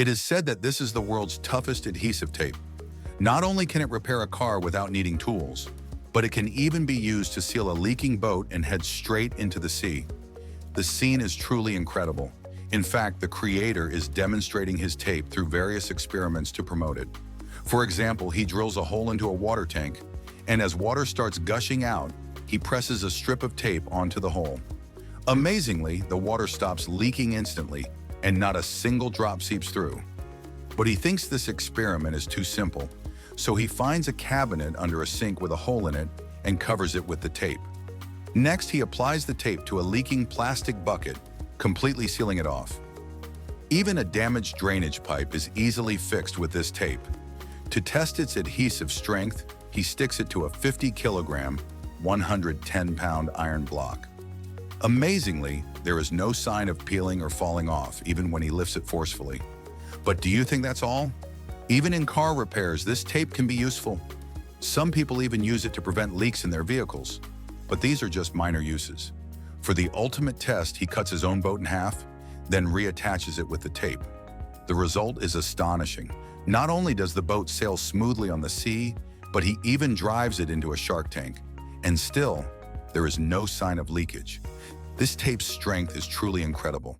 It is said that this is the world's toughest adhesive tape. Not only can it repair a car without needing tools, but it can even be used to seal a leaking boat and head straight into the sea. The scene is truly incredible. In fact, the creator is demonstrating his tape through various experiments to promote it. For example, he drills a hole into a water tank, and as water starts gushing out, he presses a strip of tape onto the hole. Amazingly, the water stops leaking instantly, and not a single drop seeps through. But he thinks this experiment is too simple, so he finds a cabinet under a sink with a hole in it and covers it with the tape. Next, he applies the tape to a leaking plastic bucket, completely sealing it off. Even a damaged drainage pipe is easily fixed with this tape. To test its adhesive strength, he sticks it to a 50-kilogram, 110-pound iron block. Amazingly, there is no sign of peeling or falling off, even when he lifts it forcefully. But do you think that's all? Even in car repairs, this tape can be useful. Some people even use it to prevent leaks in their vehicles. But these are just minor uses. For the ultimate test, he cuts his own boat in half, then reattaches it with the tape. The result is astonishing. Not only does the boat sail smoothly on the sea, but he even drives it into a shark tank. And still, there is no sign of leakage. This tape's strength is truly incredible.